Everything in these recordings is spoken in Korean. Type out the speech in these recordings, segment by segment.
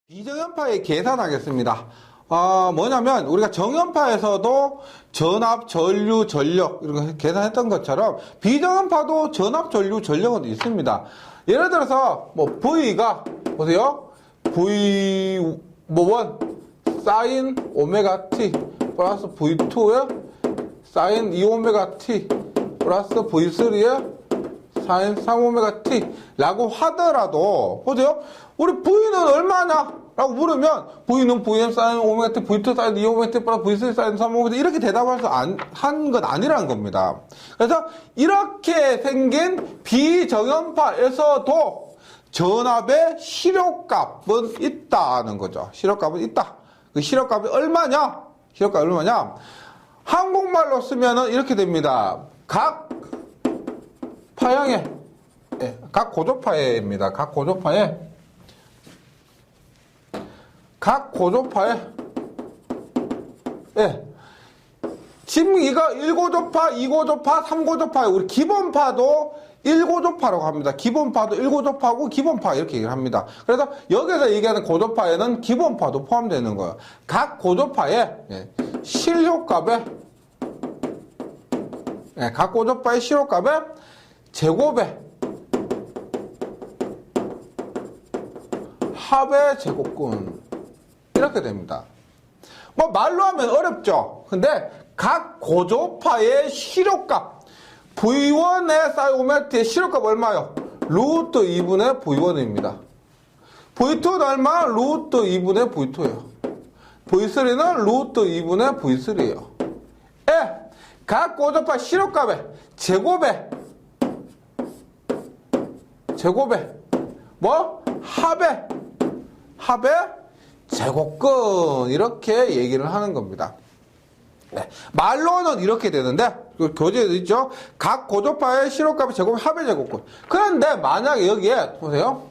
비정연파의 계산하겠습니다. 뭐냐면 우리가 정연파에서도 전압, 전류, 전력 이런 거 계산했던 것처럼 비정연파도 전압, 전류, 전력은 있습니다. 예를 들어서 뭐 V가 보세요. V1 사인 오메가 t 플러스 V2에 사인 2오메가 t 플러스 V3에 사인 3오메가 t 라고 하더라도 보세요. 우리 V는 얼마냐? 라고 물으면 V는 Vm 사인 오메가 t, V2 사인 2오메가 t 플러스 V3 사인 3오메가 t 이렇게 대답할 수 한 건 아니라는 겁니다. 그래서 이렇게 생긴 비정연파에서도 전압의 실효값은 있다는 거죠. 실효값은 있다. 그 실효값이 얼마냐? 실효값이 얼마냐? 한국말로 쓰면은 이렇게 됩니다. 각 파형에, 각 고조파에입니다. 각 고조파에, 지금 이거 1고조파, 2고조파, 3고조파, 우리 기본파도 1고조파라고 합니다. 기본파도 1고조파고 기본파 이렇게 얘기를 합니다. 그래서 여기서 얘기하는 고조파에는 기본파도 포함되는 거예요. 각 고조파에 실효값에, 각 고조파의 실효값에 제곱에 합의 제곱근 이렇게 됩니다. 뭐 말로 하면 어렵죠. 근데 각 고조파의 실효값 V1의 사인 오메가 t의 실효값 얼마요? 루트 2분의 V1입니다. V2는 얼마? 루트 2분의 V2예요. V3는 루트 2분의 V3예요. 각 고조파 실효값의 제곱에 뭐? 합의 제곱근 이렇게 얘기를 하는 겁니다. 말로는 이렇게 되는데 교재에도 있죠. 각 고조파의 실효값의 제곱이 합의 제곱근. 그런데 만약에 여기에 보세요.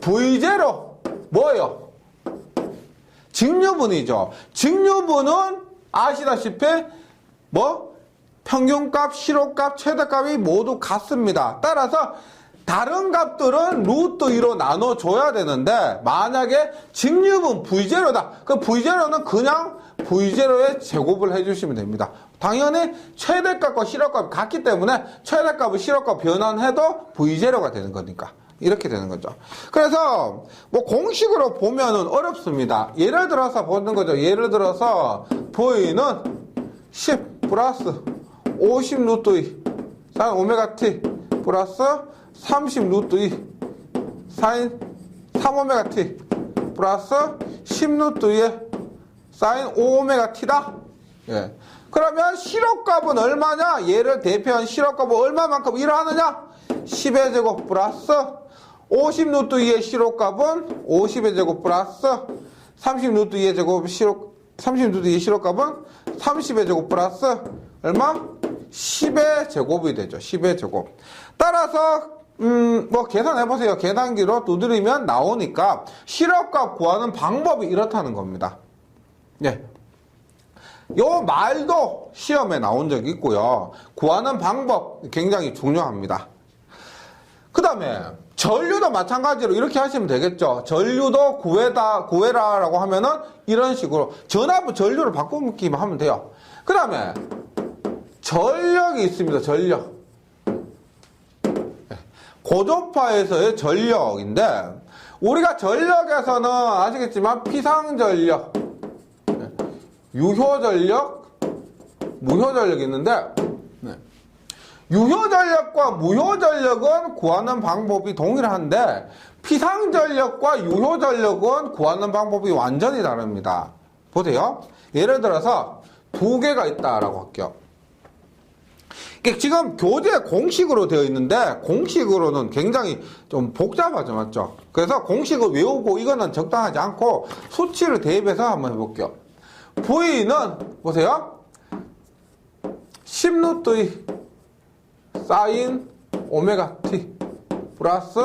V0 뭐예요? 직류분이죠. 직류분은 아시다시피 뭐? 평균값, 실효값, 최대값이 모두 같습니다. 따라서 다른 값들은 루트 2로 나눠줘야 되는데 만약에 직류분 V0다. 그럼 V0는 그냥 V0의 제곱을 해주시면 됩니다. 당연히 최대값과 실효값이 같기 때문에 최대값과 실효값 변환해도 V0가 되는 거니까 이렇게 되는 거죠. 그래서 뭐 공식으로 보면은 어렵습니다. 예를 들어서 보는 거죠. 예를 들어서 V는 10 플러스 50 루트 2 사인 오메가 t 플러스 30 루트 2 사인 3오메가 t 플러스 10 루트 2에 사인 5오메가 t다. 그러면 실효값은 얼마냐? 얘를 대표한 실효값은 얼마만큼 일어나느냐? 10의 제곱 플러스 50 루트 2의 실효값은 50의 제곱 플러스 30 루트 2의 제곱 30 루트 2의 실효값은 30의 제곱 플러스 얼마? 10의 제곱이 되죠. 10의 제곱. 따라서 뭐 계산해보세요. 계산기로 두드리면 나오니까 실효값 구하는 방법이 이렇다는 겁니다. 요 말도 시험에 나온 적이 있고요. 구하는 방법 굉장히 중요합니다. 그 다음에 전류도 마찬가지로 이렇게 하시면 되겠죠. 전류도 구해라라고 하면은 이런 식으로 전압을 전류를 바꾸기만 하면 돼요. 그 다음에 전력이 있습니다. 전력. 고조파에서의 전력인데 우리가 전력에서는 아시겠지만 피상전력, 유효전력, 무효전력이 있는데 유효전력과 무효전력은 구하는 방법이 동일한데 피상전력과 유효전력은 구하는 방법이 완전히 다릅니다. 보세요. 예를 들어서 두 개가 있다라고 할게요. 지금 교재 공식으로 되어 있는데 공식으로는 굉장히 좀 복잡하죠, 맞죠? 그래서 공식을 외우고 이거는 적당하지 않고 수치를 대입해서 한번 해볼게요. V는 보세요. 10 루트 2 사인 오메가 t 플러스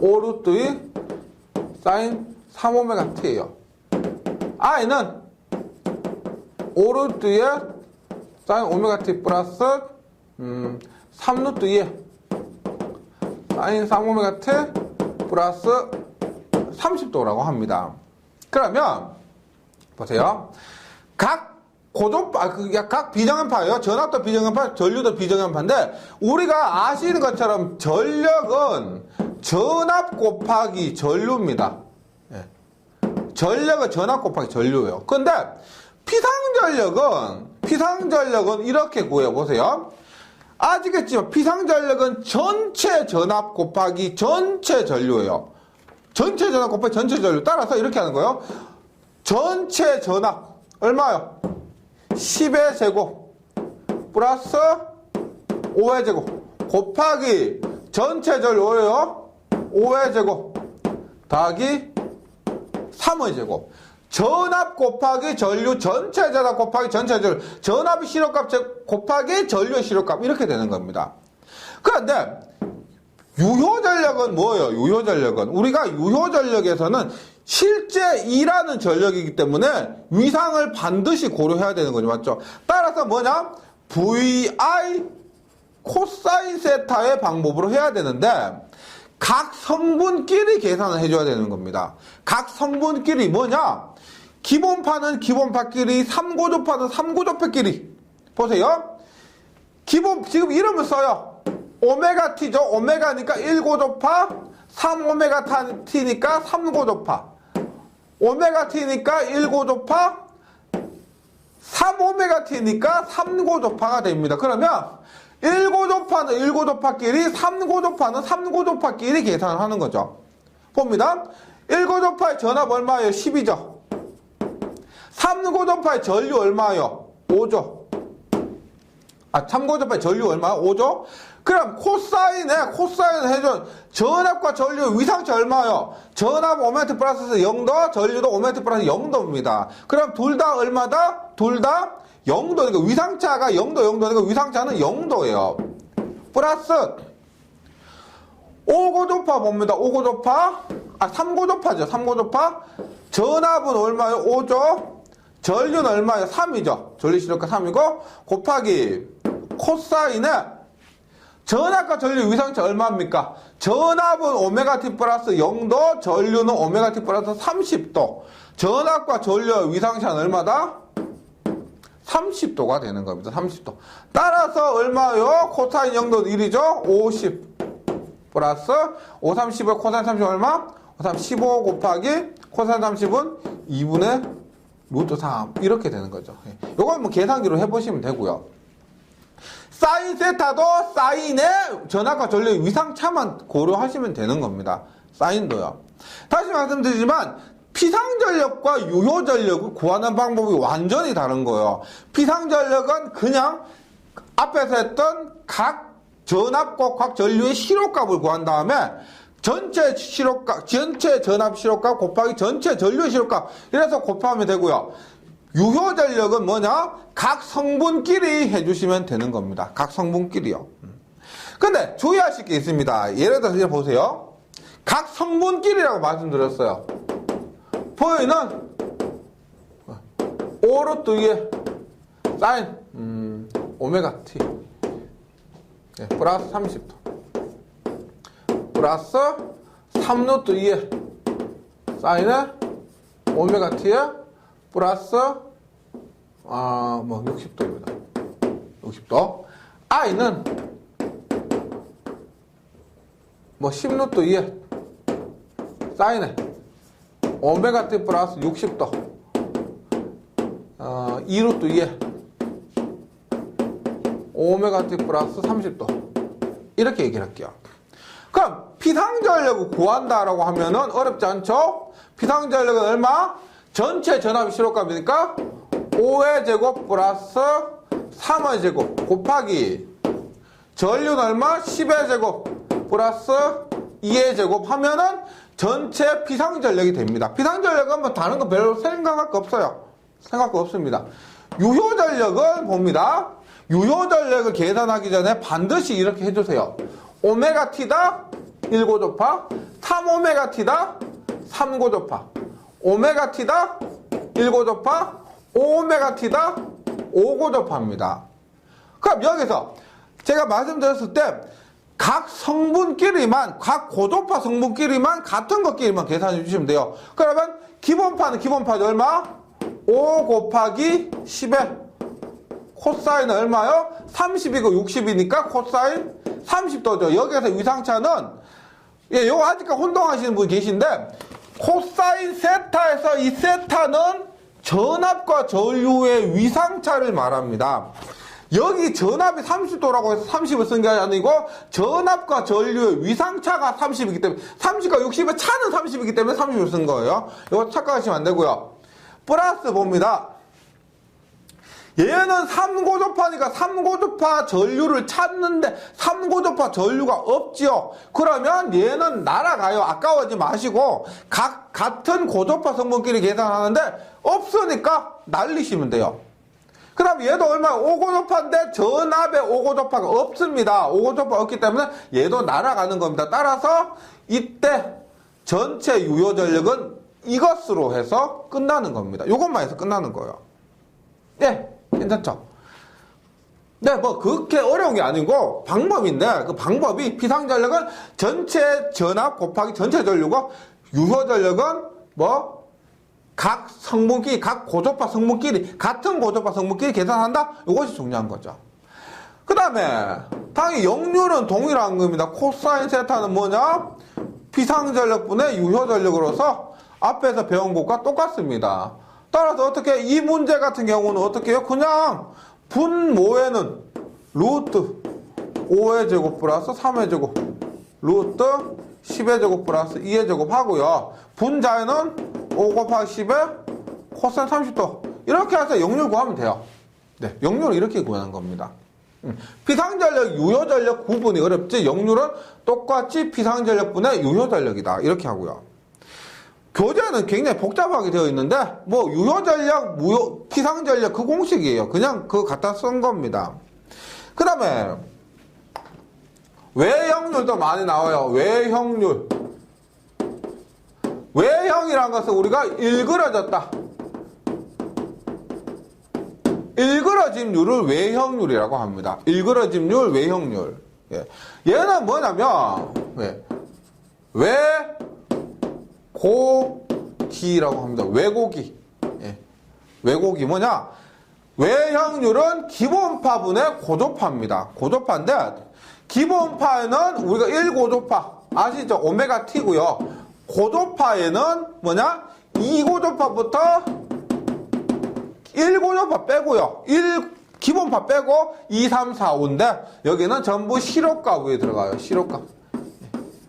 5 루트 2 사인 3 오메가 t예요. I는 5 루트 2에 사인 오메가 t 플러스 3 루트 2에 사인 3오메가 t 플러스 30도라고 합니다. 그러면 보세요. 각 비정연파예요. 전압도 비정연파, 전류도 비정연파인데 우리가 아시는 것처럼 전력은 전압 곱하기 전류입니다. 예. 전력은 전압 곱하기 전류예요. 근데 피상전력은 이렇게 구해요. 보세요. 아시겠지만 피상전력은 전체 전압 곱하기 전체 전류예요. 전체 전압 곱하기 전체 전류. 따라서 이렇게 하는 거예요. 전체 전압 얼마요? 10의 제곱 플러스 5의 제곱 곱하기 전체 전류예요. 5의 제곱 더하기 3의 제곱. 전압 곱하기 전류 전체 전압 곱하기 전체 전류. 전압의 실효값 곱하기 전류의 실효값 이렇게 되는 겁니다. 그런데 유효전력은 뭐예요? 유효전력은 우리가 유효전력에서는 실제 일하는 전력이기 때문에 위상을 반드시 고려해야 되는 거죠. 맞죠? 따라서 뭐냐? VI 코사인 세타의 방법으로 해야 되는데 각 성분끼리 계산을 해줘야 되는 겁니다. 각 성분끼리 뭐냐? 기본파는 기본파끼리, 3고조파는 3고조파끼리. 보세요. 지금 이름을 써요. 오메가 T죠. 오메가니까 1고조파, 3오메가 T니까 3고조파. 오메가 T니까 1고조파, 3오메가 T니까 3고조파가 됩니다. 그러면 1고조파는 1고조파끼리, 3고조파는 3고조파끼리 계산을 하는 거죠. 봅니다. 1고조파의 전압 얼마예요? 10이죠. 3고조파의 전류 얼마예요? 5죠. 3고조파의 전류 얼마예요? 5죠. 그럼 코사인을 해준 전압과 전류 위상차 얼마예요? 전압 5m 플러스 0도, 전류도 5m 플러스 0도입니다. 그럼 둘 다 얼마다? 둘 다 0도니까 위상차가 0도니까 위상차는 0도예요. 플러스 5고조파 봅니다. 3고조파죠. 3고조파. 전압은 얼마예요? 5죠. 전류는 얼마예요? 3이죠. 전류 실효값 3이고 곱하기 코사인은 전압과 전류 위상차 얼마입니까? 전압은 오메가 T 플러스 0도, 전류는 오메가 T 플러스 30도. 전압과 전류의 위상차는 얼마다? 30도가 되는 겁니다. 30도. 따라서 얼마요? 코사인 0도는 1이죠? 50 플러스 5, 30을 코사인 30 얼마? 15 곱하기 코사인 30은 2분의 루트 3 이렇게 되는 거죠. 이건 뭐 계산기로 해보시면 되고요. 사인 세타도 사인의 전압과 전류의 위상차만 고려하시면 되는 겁니다. 사인도요. 다시 말씀드리지만 피상전력과 유효전력을 구하는 방법이 완전히 다른 거예요. 피상전력은 그냥 앞에서 했던 각 전압과 각 전류의 실효값을 구한 다음에 전체 전압 실효값 곱하기 전체 전류의 실효값 이래서 곱하면 되고요. 유효전력은 뭐냐? 각 성분끼리 해주시면 되는 겁니다. 각 성분끼리요. 근데 주의하실 게 있습니다. 예를 들어서 보세요. 각 성분끼리라고 말씀드렸어요. 보이는 5루트 2에 사인 오메가 T 플러스 30도 플러스 3루트 2에 사인에 오메가 T에 플러스 60도입니다. 60도. I는 10루트 2에 사인에 오메가 T 플러스 60도 2루트 2에 오메가 T 플러스 30도 이렇게 얘기를 할게요. 그럼 피상전력을 구한다라고 하면은 어렵지 않죠? 피상전력은 얼마? 전체 전압의 실효값이니까 5의 제곱 플러스 3의 제곱 곱하기 전류는 얼마? 10의 제곱 플러스 2의 제곱 하면은 전체 피상전력이 됩니다. 피상전력은 뭐 다른 거 별로 생각할 거 없어요. 생각할 거 없습니다. 유효전력은 봅니다. 유효전력을 계산하기 전에 반드시 이렇게 해주세요. 오메가 T다 1고조파 3오메가 T다 3고조파 오메가 T다 1고조파 5오메가 T다 5고조파입니다. 그럼 여기서 제가 말씀드렸을 때 각 성분끼리만, 각 고도파 성분끼리만 같은 것끼리만 계산해 주시면 돼요. 그러면 기본파는 얼마? 5 곱하기 10에 코사인은 얼마요? 30이고 60이니까 코사인 30도죠. 여기에서 위상차는, 예, 요거 아직까지 혼동하시는 분이 계신데, 코사인 세타에서 이 세타는 전압과 전류의 위상차를 말합니다. 여기 전압이 30도라고 해서 30을 쓴 게 아니고 전압과 전류의 위상차가 30이기 때문에 30과 60의 차는 30이기 때문에 30을 쓴 거예요. 이거 착각하시면 안 되고요. 플러스 봅니다. 얘는 3고조파니까 3고조파 전류를 찾는데 3고조파 전류가 없지요. 그러면 얘는 날아가요. 아까워하지 마시고 같은 고조파 성분끼리 계산하는데 없으니까 날리시면 돼요. 그 다음 얘도 얼마야? 5고조파인데 전압에 5고조파가 없습니다. 5고조파 없기 때문에 얘도 날아가는 겁니다. 따라서 이때 전체 유효 전력은 이것으로 해서 끝나는 겁니다. 이것만 해서 끝나는 거예요. 예, 괜찮죠? 네, 뭐 그렇게 어려운 게 아니고 방법인데 그 방법이 비상전력은 전체 전압 곱하기 전체 전류고 유효 전력은 뭐 각 성분끼리, 각 고조파 성분끼리, 같은 고조파 성분끼리 계산한다? 이것이 중요한 거죠. 그 다음에, 당연히 역률은 동일한 겁니다. 코사인 세타는 뭐냐? 비상전력분의 유효전력으로서 앞에서 배운 것과 똑같습니다. 따라서 어떻게, 이 문제 같은 경우는 어떻게 해요? 그냥 분모에는 루트 5의 제곱 플러스 3의 제곱, 루트 10의 제곱 플러스 2의 제곱 하고요. 분자에는 5 곱하기 10에 코사인 30도. 이렇게 해서 역률 구하면 돼요. 네, 역률을 이렇게 구하는 겁니다. 비상전력, 유효전력 구분이 어렵지, 역률은 똑같이 비상전력분의 유효전력이다. 이렇게 하고요. 교재는 굉장히 복잡하게 되어 있는데, 뭐, 유효전력, 비상전력 그 공식이에요. 그냥 그거 갖다 쓴 겁니다. 그 다음에, 외형률도 많이 나와요. 외형률. 외형이라는 것은 우리가 일그러졌다. 일그러짐률을 외형률이라고 합니다. 일그러짐률, 외형률. 예. 얘는 뭐냐면, 예. 외고기라고 합니다. 외고기. 예. 외고기 뭐냐? 외형률은 기본파분의 고조파입니다. 고조파인데, 기본파에는 우리가 1고조파, 아시죠? 오메가 T고요. 고조파에는 뭐냐? 2고조파부터 1고조파 빼고요. 1기본파 빼고 2, 3, 4, 5인데 여기는 전부 시럽값이 들어가요. 시럽값.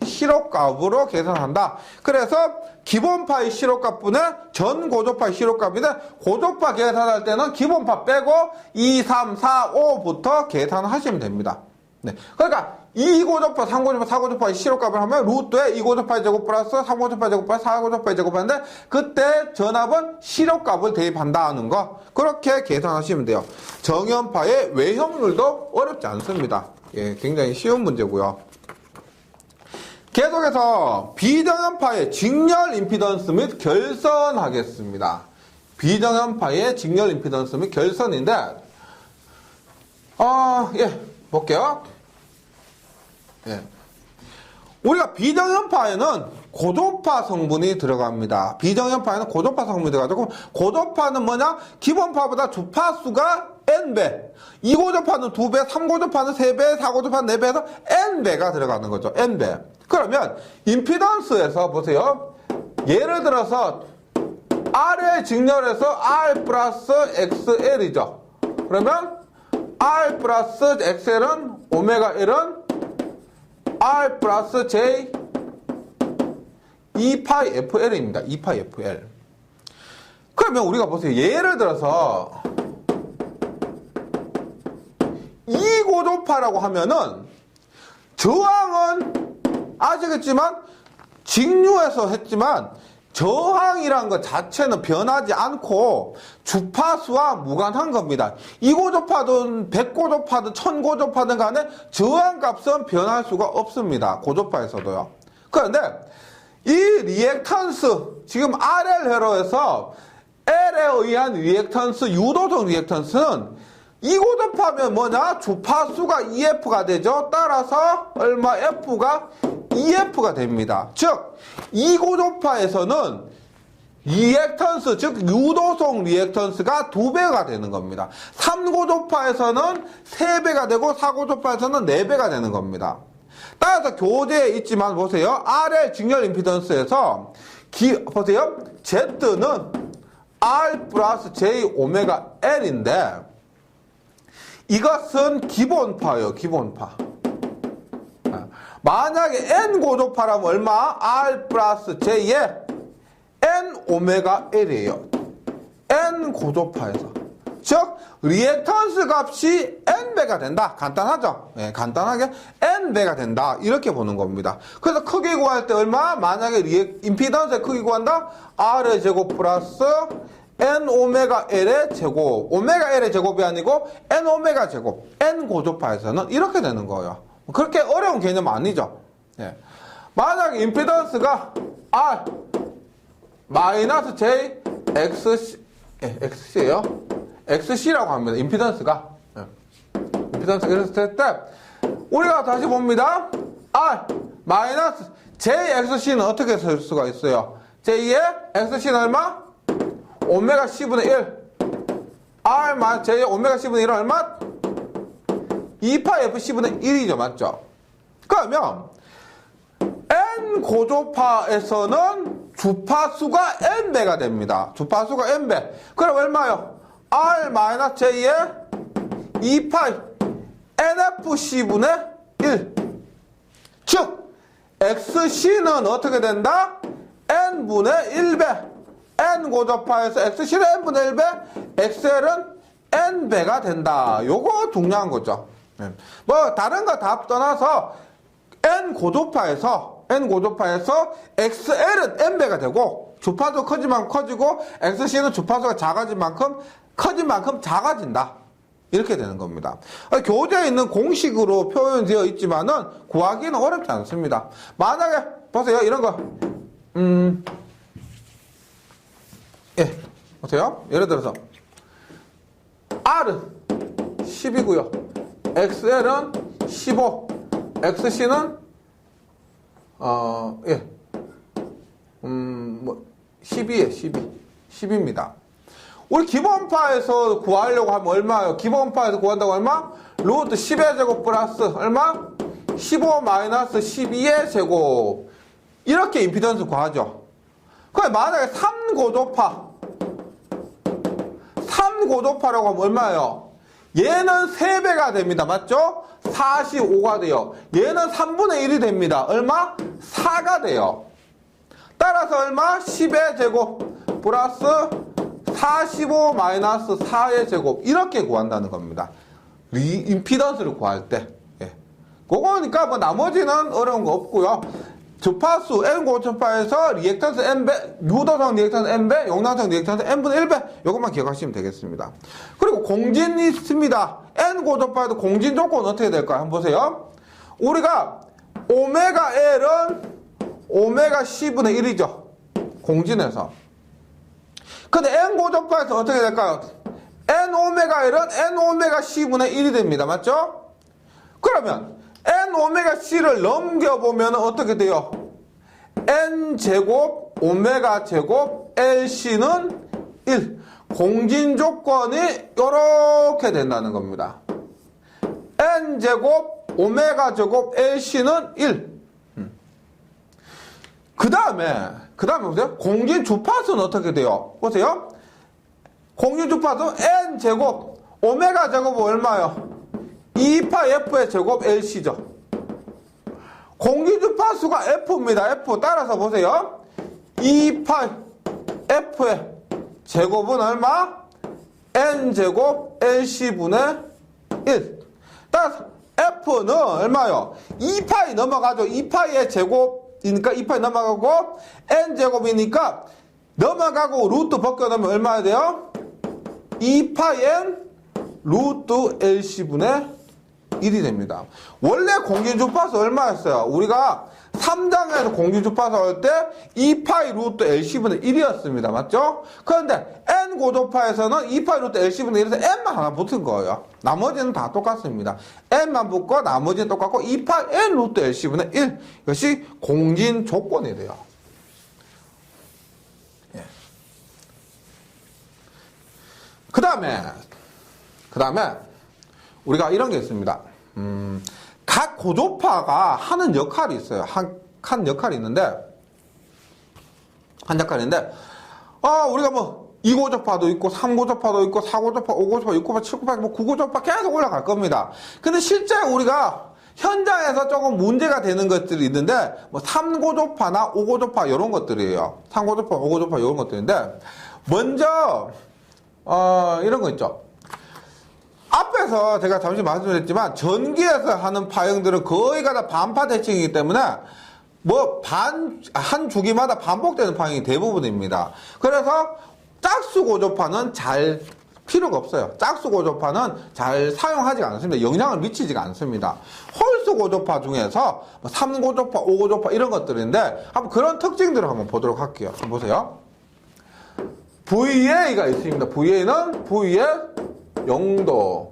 시럽값으로 계산한다. 그래서 기본파의 시럽값분의 전 고조파의 시럽값인데 고조파 계산할 때는 기본파 빼고 2, 3, 4, 5부터 계산하시면 됩니다. 네. 그러니까 2고조파, 3고조파, 4고조파의 시럽값을 하면 루트에 2고조파의 제곱 플러스 3고조파의 제곱 플러스 4고조파의 제곱하는데 그때 전압은 시럽값을 대입한다는 거 그렇게 계산하시면 돼요. 정연파의 외형률도 어렵지 않습니다. 예, 굉장히 쉬운 문제고요. 계속해서 비정연파의 직렬 임피던스 및 결선하겠습니다. 비정연파의 직렬 임피던스 및 결선인데 예, 볼게요. 예. 우리가 비정연파에는 고조파 성분이 들어갑니다. 비정연파에는 고조파 성분이 들어가고 고조파는 뭐냐? 기본파보다 주파수가 N배, 2고조파는 2배, 3고조파는 3배, 4고조파는 4배에서 N배가 들어가는 거죠. N배. 그러면 임피던스에서 보세요. 예를 들어서 R의 직렬에서 R 플러스 XL이죠. 그러면 R 플러스 XL은 오메가 L은 R 플러스 J 2파이 FL입니다. 2파이 FL. 그러면 우리가 보세요. 예를 들어서 2고조파라고 하면은 저항은 아시겠지만 직류에서 했지만 저항이란 것 자체는 변하지 않고 주파수와 무관한 겁니다. 2고조파든 100고조파든 1000고조파든 간에 저항값은 변할 수가 없습니다. 고조파에서도요. 그런데 이 리액턴스 지금 RL 회로에서 L에 의한 리액턴스 유도성 리액턴스는 이 고접하면 뭐냐? 주파수가 EF가 되죠. 따라서 얼마? F가 EF가 됩니다. 즉, 이 고접파에서는 리액턴스, 즉 유도성 리액턴스가 2배가 되는 겁니다. 3고접파에서는 3배가 되고 4고접파에서는 4배가 되는 겁니다. 따라서 교재에 있지만 보세요. RL 직렬 임피던스에서 보세요. Z는 R 플러스 J 오메가 L인데 이것은 기본파예요. 기본파. 만약에 N 고조파라면 얼마? R 플러스 J에 N 오메가 L이에요. N 고조파에서. 즉 리액턴스 값이 N배가 된다. 간단하죠? 네, 간단하게 N배가 된다. 이렇게 보는 겁니다. 그래서 크기 구할 때 얼마? 만약에 임피던스의 크기 구한다? R의 제곱 플러스 N 오메가 L의 제곱. 오메가 L의 제곱이 아니고 N 오메가 제곱. N 고조파에서는 이렇게 되는 거예요. 그렇게 어려운 개념 아니죠? 네. 만약에 임피던스가 R 마이너스 J XC예요. XC라고 합니다. 임피던스가. 임피던스가 이랬을 때 우리가 다시 봅니다. R 마이너스 JXC는 어떻게 쓸 수가 있어요? J의 XC는 얼마? 오메가 C분의 1. R 마이너스 J의 오메가 C분의 1은 얼마? 2파이 FC분의 1이죠. 맞죠? 그러면 N 고조파에서는 주파수가 N배가 됩니다. 주파수가 N배. 그럼 얼마요? R-J의 2파이 NFC분의 1. 즉, XC는 어떻게 된다? N분의 1배. N 고조파에서 XC는 N분의 1배, XL은 N배가 된다. 요거 중요한 거죠. 뭐, 다른 거 다 떠나서 N 고조파에서 XL은 N배가 되고, 주파수 커진 만큼 커지고, XC는 주파수가 작아진 만큼, 커진 만큼 작아진다. 이렇게 되는 겁니다. 교재에 있는 공식으로 표현되어 있지만은, 구하기는 어렵지 않습니다. 만약에, 보세요. 이런 거, 예. 보세요. 예를 들어서, R은 10이고요. XL은 15. XC는, 12에요, 10입니다. 우리 기본파에서 구하려고 하면 얼마예요? 기본파에서 구한다고 얼마? 루트 10의 제곱 플러스 얼마? 15 마이너스 12의 제곱. 이렇게 임피던스 구하죠. 그럼 만약에 3고조파라고 하면 얼마예요? 얘는 3배가 됩니다. 맞죠? 45가 돼요. 얘는 3분의 1이 됩니다. 얼마? 4가 돼요. 따라서 얼마? 10의 제곱 플러스 45 마이너스 4의 제곱. 이렇게 구한다는 겁니다. 임피던스를 구할 때. 예. 그거니까 뭐 나머지는 어려운 거 없고요. 주파수 N 고주파에서 리액턴스 N배, 유도성 리액턴스 N배, 용량성 리액턴스 N분의 1배. 이것만 기억하시면 되겠습니다. 그리고 공진이 있습니다. N 고주파에도 공진 조건 어떻게 될까요? 한번 보세요. 우리가 오메가 L은 오메가 C분의 1이죠. 공진에서. 근데 N 고주파에서 어떻게 될까요? N 오메가 L은 N 오메가 C분의 1이 됩니다. 맞죠? 그러면 N 오메가 C를 넘겨보면 어떻게 돼요? N 제곱 오메가 제곱 LC는 1. 공진 조건이 이렇게 된다는 겁니다. N 제곱 오메가 제곱 LC는 1. 그 다음에 보세요. 공진 주파수는 어떻게 돼요? 보세요. 공진 주파수 N 제곱 오메가 제곱은 얼마요? 2파 F의 제곱 LC죠. 공진 주파수가 F입니다. F. 따라서 보세요. 2파 F의 제곱은 얼마? N 제곱 LC분의 1. 따라서 F는 얼마요? 2파이 넘어가죠. 2파이의 제곱이니까 2파이 넘어가고 N 제곱이니까 넘어가고 루트 벗겨놓으면 얼마야 돼요? 2파이 N 루트 LC분의 1이 됩니다. 원래 공진 주파수 얼마였어요? 우리가 3장에서 공진 주파수 할 때 2파이 루트 LC분의 1이었습니다. 맞죠? 그런데 N 고조파에서는 2파이 루트 LC분의 1에서 n만 하나 붙은 거예요. 나머지는 다 똑같습니다. n만 붙고 나머지는 똑같고 2파이 n 루트 LC분의 1. 이것이 공진 조건이 돼요. 예. 그 다음에 우리가 이런 게 있습니다. 각 고조파가 하는 역할이 있어요. 한 역할이 있는데, 우리가 뭐 2고조파도 있고 3고조파도 있고 4고조파, 5고조파, 6고조파, 7고조파, 뭐 9고조파 계속 올라갈 겁니다. 근데 실제 우리가 현장에서 조금 문제가 되는 것들이 있는데, 뭐 3고조파나 5고조파 이런 것들이에요. 3고조파, 5고조파 이런 것들인데, 먼저 이런 거 있죠. 앞에서 제가 잠시 말씀드렸지만 전기에서 하는 파형들은 거의가 다 반파 대칭이기 때문에 뭐 한 주기마다 반복되는 파형이 대부분입니다. 그래서 짝수 고조파는 잘 필요가 없어요. 짝수 고조파는 잘 사용하지 않습니다. 영향을 미치지가 않습니다. 홀수 고조파 중에서 3고조파, 5고조파 이런 것들인데 한번 그런 특징들을 한번 보도록 할게요. 한번 보세요. VA가 있습니다. VA는 V의 0도,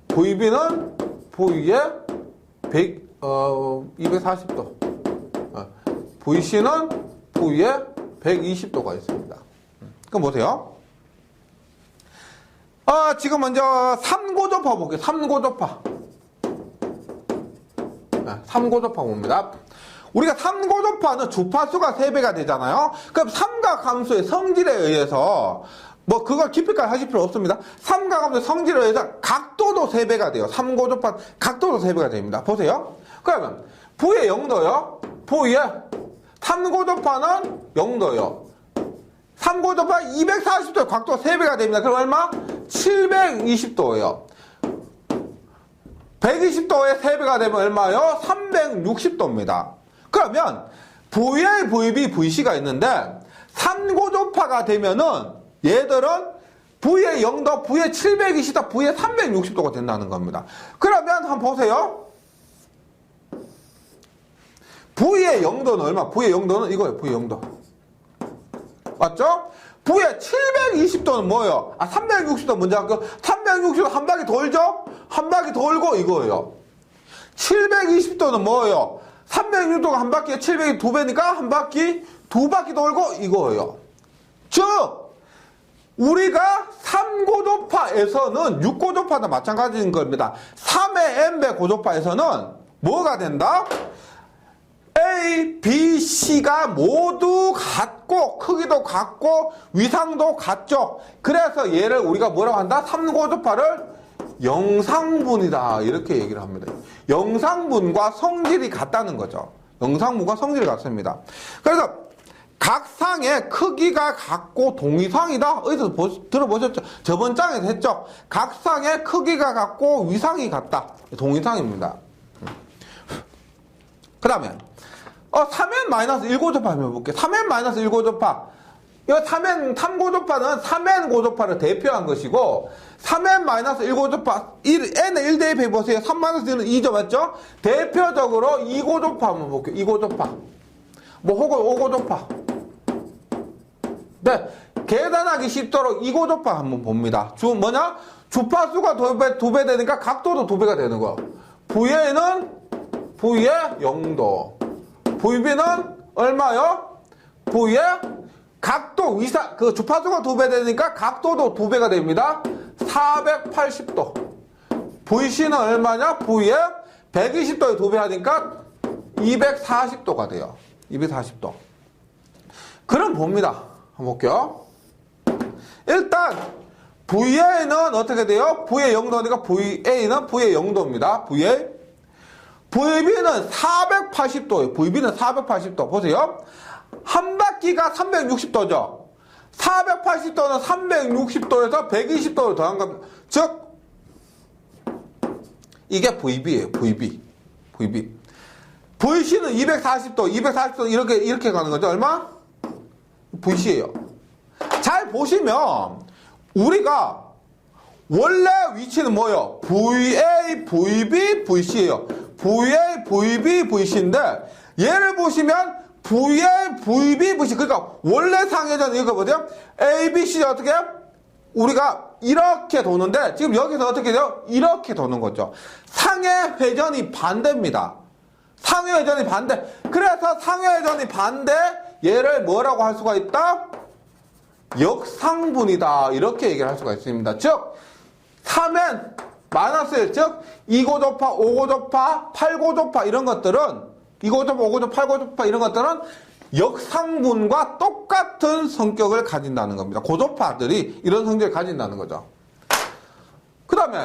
VB는 V의 240도, VC는 V의 120도가 있습니다. 그럼 보세요. 지금 먼저 3고조파 볼게요. 3고조파 봅니다. 우리가 3고조파는 주파수가 3배가 되잖아요. 그럼 삼각함수의 성질에 의해서 뭐 그걸 깊이까지 하실 필요 없습니다. 삼각함수의 성질에 의해서 각도도 3배가 돼요. 3고조파 각도도 3배가 됩니다. 보세요. 그러면 V의 0도요. V의 3고조파는 0도요. 3고조파 240도의 각도가 3배가 됩니다. 그럼 얼마? 720도예요. 120도의 3배가 되면 얼마요? 360도입니다. 그러면 VA, VB, VC가 있는데 3고조파가 되면은 얘들은 V의 0도, V의 720도, V의 360도가 된다는 겁니다. 그러면 한번 보세요. V의 0도는 얼마? V의 0도는 이거예요. V의 0도. 맞죠? V의 720도는 뭐예요? 360도 먼저 할게요. 360도 한 바퀴 돌죠? 한 바퀴 돌고 이거예요. 720도는 뭐예요? 360도가 한 바퀴에 700이 2배니까 한 바퀴, 2바퀴 돌고 이거예요. 즉, 우리가 3고조파에서는 6고조파도 마찬가지인 겁니다. 3의 n배 고조파에서는 뭐가 된다? A, B, C가 모두 같고 크기도 같고 위상도 같죠. 그래서 얘를 우리가 뭐라고 한다? 3고조파를 영상분이다 이렇게 얘기를 합니다. 영상분과 성질이 같다는 거죠. 영상분과 성질이 같습니다. 그래서 각상의 크기가 같고 동위상이다. 어디서 들어보셨죠? 저번 장에서 했죠. 각상의 크기가 같고 위상이 같다. 동위상입니다. 그 다음에 3n-1고조파 한번 볼게요. 3n-1고조파. 이 3고조파는 3n 고조파를 대표한 것이고 3n-1고조파 n의 1대입 해보세요. 3-1은 2죠. 맞죠? 대표적으로 2고조파 한번 볼게요. 2고조파. 뭐 혹은 5고조파. 네, 계산하기 쉽도록 2고조파 한번 봅니다. 주파수가 2배 되니까 각도도 2배가 되는 거. VA는 V의 0도. VB는 얼마요? V의 각도 주파수가 2배 되니까 각도도 2배가 됩니다. 480도. VC는 얼마냐? V의 120도에 2배 하니까 240도가 돼요. 240도. 그럼 봅니다. 한번 볼게요. 일단 VA는 어떻게 돼요? V의 0도니까 VA는 V의 0도입니다. VA. VB는 480도예요. VB는 480도. 보세요. 한 바퀴가 360도죠. 480도는 360도에서 120도를 더한 겁니다. 즉 이게 VB예요. VB. VC는 240도 이렇게 가는 거죠. 얼마? VC예요. 잘 보시면 우리가 원래 위치는 뭐예요? VA, VB, VC예요. VA, VB, VC인데 얘를 보시면 VA, VB, VC 그러니까 원래 상해전 이거 보세요. A, B, C 어떻게? 우리가 이렇게 도는데 지금 여기서 어떻게 돼요? 이렇게 도는 거죠. 상해 회전이 반대입니다. 상해 회전이 반대. 그래서 상해 회전이 반대 얘를 뭐라고 할 수가 있다? 역상분이다. 이렇게 얘기를 할 수가 있습니다. 즉 3n 마이너스 1, 즉 2고조파, 5고조파, 8고조파 이런 것들은 2고조파, 5고조파, 8고조파 이런 것들은 역상분과 똑같은 성격을 가진다는 겁니다. 고조파들이 이런 성격을 가진다는 거죠. 그 다음에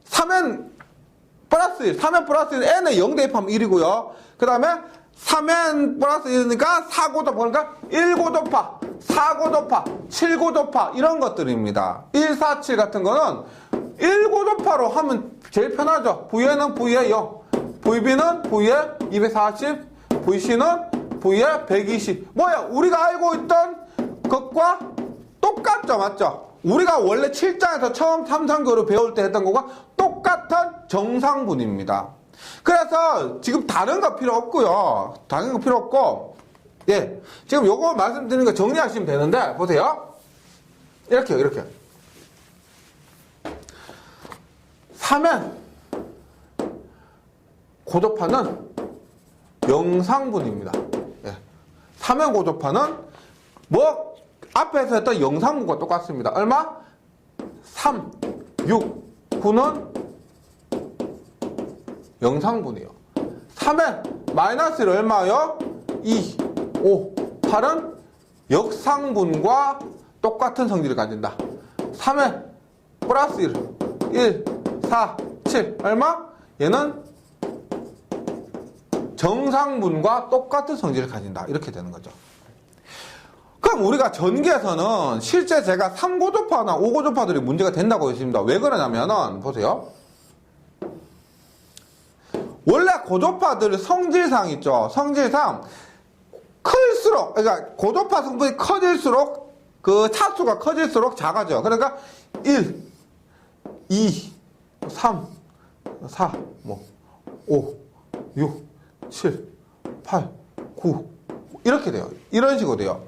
3n 플러스 1, 3n 플러스 1, n에 0 대입하면 1이고요. 그 다음에 3n 플러스 1이니까 4고조파, 그러니까 1고조파, 4고조파, 7고조파 이런 것들입니다. 1, 4, 7 같은 거는 1고조파로 하면 제일 편하죠. VA는 V에 0, VB는 V에 240, VC는 V에 120. 뭐야? 우리가 알고 있던 것과 똑같죠, 맞죠? 우리가 원래 7장에서 처음 탐상교를 배울 때 했던 거가 똑같은 정상분입니다. 그래서 지금 다른 거 필요 없고요. 다른 거 필요 없고, 예. 지금 요거 말씀드리는 거 정리하시면 되는데, 보세요. 이렇게요, 이렇게. 3엔 고조파는 영상분입니다. 예. 3엔 고조파는 뭐 앞에서 했던 영상분과 똑같습니다. 얼마? 3, 6, 9는 영상분이에요. 3엔 마이너스 1 얼마요? 2, 5, 8은 역상분과 똑같은 성질을 가진다. 3엔 플러스 1, 4, 7 얼마? 얘는 정상분과 똑같은 성질을 가진다. 이렇게 되는 거죠. 그럼 우리가 전기에서는 실제 제가 3고조파나 5고조파들이 문제가 된다고 했습니다. 왜 그러냐면은 보세요. 원래 고조파들 성질상 있죠. 성질상 클수록, 그러니까 고조파 성분이 커질수록 그 차수가 커질수록 작아져요. 그러니까 1, 2, 3, 4, 5, 6, 7, 8, 9 이렇게 돼요. 이런 식으로 돼요.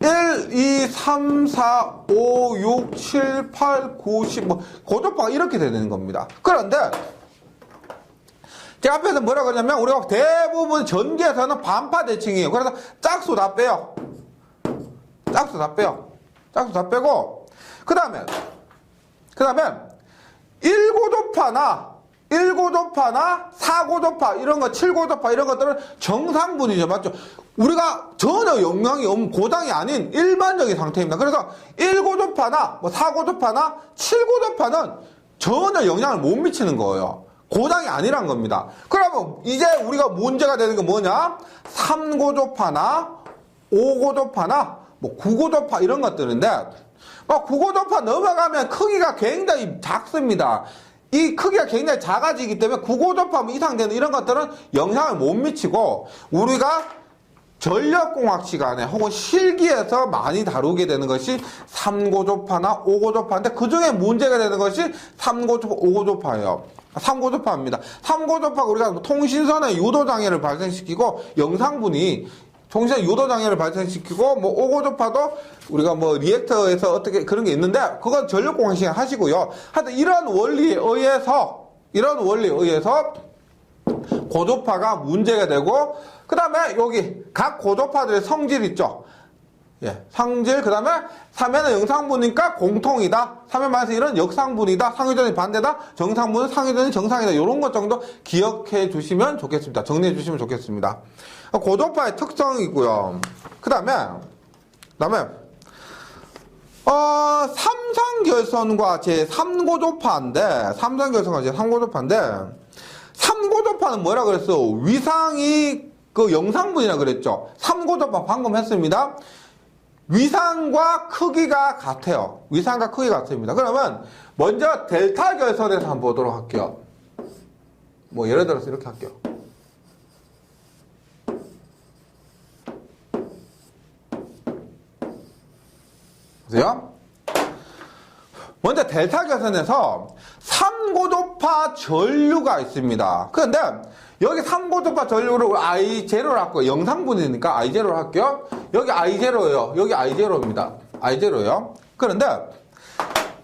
1, 2, 3, 4, 5, 6, 7, 8, 9, 10 고조파가 이렇게 되는 겁니다. 그런데 제가 앞에서 뭐라고 하냐면 우리가 대부분 전기에서는 반파 대칭이에요. 그래서 짝수 다 빼요. 짝수 다 빼요. 짝수 다 빼고 그 다음에 1고조파나 4고조파 이런 거 7고조파 이런 것들은 정상분이죠. 맞죠? 우리가 전혀 영향이 없는 고장이 아닌 일반적인 상태입니다. 그래서 1고조파나 4고조파나 7고조파는 전혀 영향을 못 미치는 거예요. 고장이 아니란 겁니다. 그러면 이제 우리가 문제가 되는 게 뭐냐? 3고조파나 5고조파나 9고조파 이런 것들인데 9고조파 넘어가면 크기가 굉장히 작습니다. 이 크기가 굉장히 작아지기 때문에 9고조파 이상 되는 이런 것들은 영향을 못 미치고 우리가 전력공학 시간에 혹은 실기에서 많이 다루게 되는 것이 3고조파나 5고조파인데 그 중에 문제가 되는 것이 3고조파, 5고조파예요. 3고조파입니다. 3고조파가 우리가 통신선에 유도장애를 발생시키고 영상분이 통신선 유도장애를 발생시키고 5고조파도 우리가 리액터에서 어떻게 그런 게 있는데 그건 전력공학 시간 하시고요. 하여튼 이런 원리에 의해서 고조파가 문제가 되고 그 다음에 여기 각 고조파들의 성질 있죠. 예, 성질 그 다음에 3회는 영상분이니까 공통이다. 3회 마이너스 1은 역상분이다. 상회전이 반대다. 정상분은 상회전이 정상이다. 이런 것 정도 기억해 주시면 좋겠습니다. 정리해 주시면 좋겠습니다. 고조파의 특성이고요. 그 다음에 삼성결선과 제 3고조파인데 3고조파는 뭐라 그랬어? 위상이 그 영상분이라 그랬죠. 3고조파 방금 했습니다. 위상과 크기가 같아요. 위상과 크기가 같습니다. 그러면 먼저 델타 결선에서 한번 보도록 할게요. 예를 들어서 이렇게 할게요. 보세요. 먼저 델타 결선에서 3고조파 전류가 있습니다. 그런데 여기 3고조파 전류를 I0로 할게요. 영상분이니까 I0로 할게요. 여기 I0예요. 여기 I0입니다. I0요. 그런데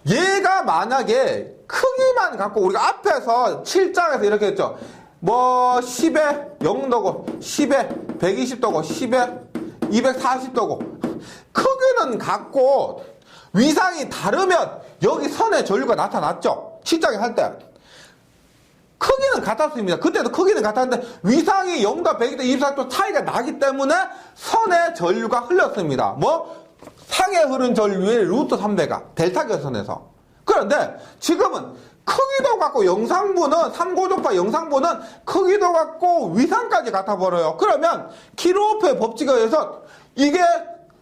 얘가 만약에 크기만 갖고 우리가 앞에서 7장에서 이렇게 했죠. 뭐 10에 0도고 10에 120도고 10에 240도고 크기는 같고 위상이 다르면 여기 선의 전류가 나타났죠. 7장에 할 때 크기는 같았습니다. 그때도 크기는 같았는데 위상이 0도, 120도, 24도 차이가 나기 때문에 선의 전류가 흘렀습니다. 뭐 상에 흐른 전류의 루트 3배가 델타 결선에서. 그런데 지금은 크기도 같고 영상부는 3고도파 영상부는 크기도 같고 위상까지 같아버려요. 그러면 키르호프의 법칙에 의해서 이게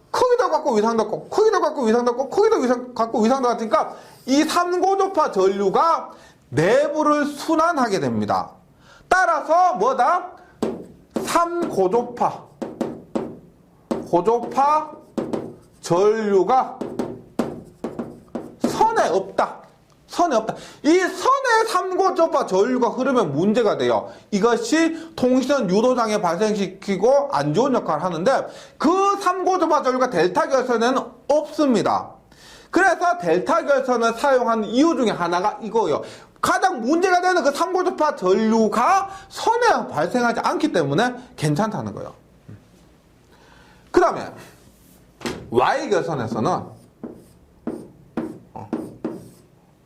크기도 같고 위상도 같고 크기도 같고 위상도 같고 크기도 같고 위상도 같으니까 이 3고도파 전류가 내부를 순환하게 됩니다. 따라서 뭐다? 3고도파 전류가 선에 없다. 선에 없다. 이 선에 3고도파 전류가 흐르면 문제가 돼요. 이것이 통신 유도장애 발생시키고 안 좋은 역할을 하는데 그 3고도파 전류가 델타 결선에는 없습니다. 그래서 델타 결선을 사용하는 이유 중에 하나가 이거예요. 가장 문제가 되는 그 3고도파 전류가 선에 발생하지 않기 때문에 괜찮다는 거예요. 그 다음에 Y결선에서는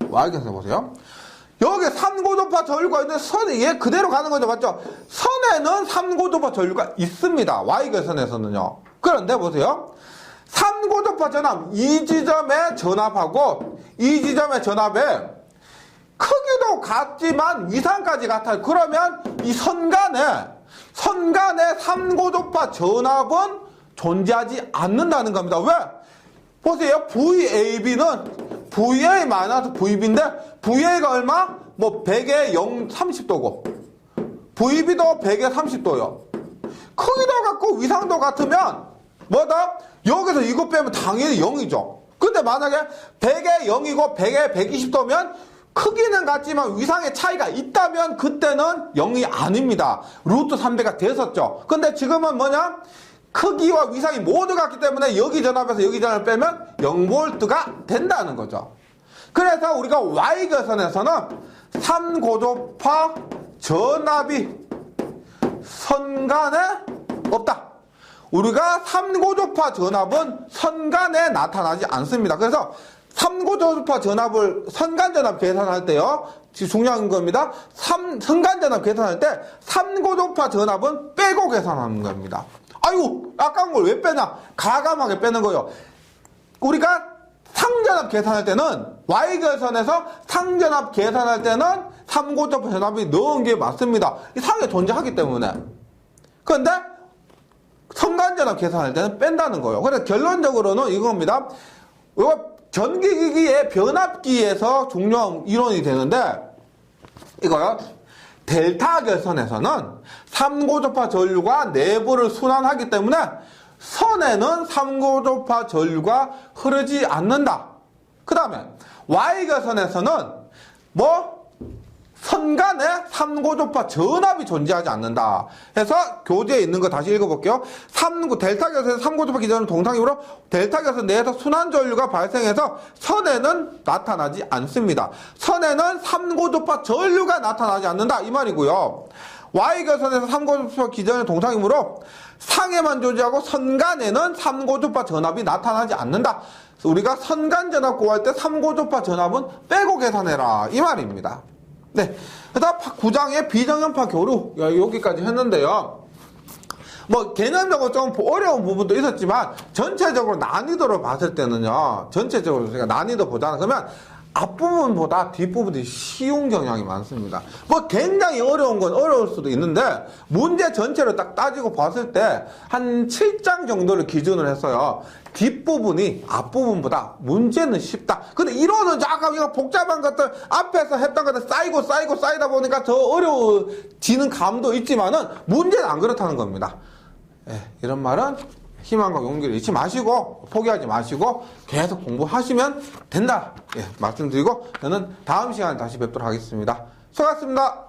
Y결선 보세요. 여기 3고도파 전류가 있는데 선에 얘 그대로 가는 거죠. 맞죠? 선에는 3고도파 전류가 있습니다. Y결선에서는요. 그런데 보세요. 3고도파 전압 이 지점에 전압하고 이 지점의 전압에 크기도 같지만 위상까지 같아요. 그러면 이 선간에 3고도파 전압은 존재하지 않는다는 겁니다. 왜? 보세요. VAB는 VA 마이너스 VB인데 VA가 얼마? 뭐 100에 0, 30도고 VB도 100에 30도요. 크기도 같고 위상도 같으면 뭐다? 여기서 이거 빼면 당연히 0이죠. 근데 만약에 100에 0이고 100에 120도면 크기는 같지만 위상의 차이가 있다면 그때는 0이 아닙니다. 루트 3배가 됐었죠. 근데 지금은 뭐냐? 크기와 위상이 모두 같기 때문에 여기 전압에서 여기 전압을 빼면 0V가 된다는 거죠. 그래서 우리가 Y결선에서는 3고도파 전압이 선간에 없다. 우리가 3고도파 전압은 선간에 나타나지 않습니다. 그래서 3고도파 전압을 선간전압 계산할 때요. 지금 중요한 겁니다. 선간전압 계산할 때 3고도파 전압은 빼고 계산하는 겁니다. 아이고 아까운 걸 왜 빼냐? 가감하게 빼는 거예요. 우리가 상전압 계산할 때는 Y결선에서 상전압 계산할 때는 3고도파 전압이 넣은 게 맞습니다. 이 상에 존재하기 때문에. 그런데 선간전압 계산할 때는 뺀다는 거예요. 그래서 결론적으로는 이겁니다. 전기기기의 변압기에서 중요한 이론이 되는데 이거요. 델타 결선에서는 3고도파 전류가 내부를 순환하기 때문에 선에는 3고도파 전류가 흐르지 않는다. 그 다음에 Y결선에서는 선간에 3고도파 전압이 존재하지 않는다. 해서 교재에 있는 거 다시 읽어볼게요. 델타 결선에서 3고도파 기전은 동상이므로 델타 결선 내에서 순환 전류가 발생해서 선에는 나타나지 않습니다. 선에는 3고도파 전류가 나타나지 않는다. 이 말이고요. Y결선에서 3고도파 기전은 동상이므로 상에만 존재하고 선간에는 3고도파 전압이 나타나지 않는다. 그래서 우리가 선간 전압 구할 때 3고도파 전압은 빼고 계산해라. 이 말입니다. 네. 그다음 9장의 비정연파 교류 여기까지 했는데요. 개념적으로 좀 어려운 부분도 있었지만 전체적으로 난이도를 봤을 때는요. 전체적으로 제가 난이도 보자는 그러면 앞부분보다 뒷부분이 쉬운 경향이 많습니다. 굉장히 어려운 건 어려울 수도 있는데 문제 전체를 딱 따지고 봤을 때 한 7장 정도를 기준으로 했어요. 뒷부분이 앞부분보다 문제는 쉽다. 근데 이론은 약간 이거 복잡한 것들 앞에서 했던 것들 쌓이고 쌓이다 보니까 더 어려워지는 감도 있지만은 문제는 안 그렇다는 겁니다. 이런 말은 희망과 용기를 잃지 마시고 포기하지 마시고 계속 공부하시면 된다. 말씀드리고 저는 다음 시간에 다시 뵙도록 하겠습니다. 수고하셨습니다.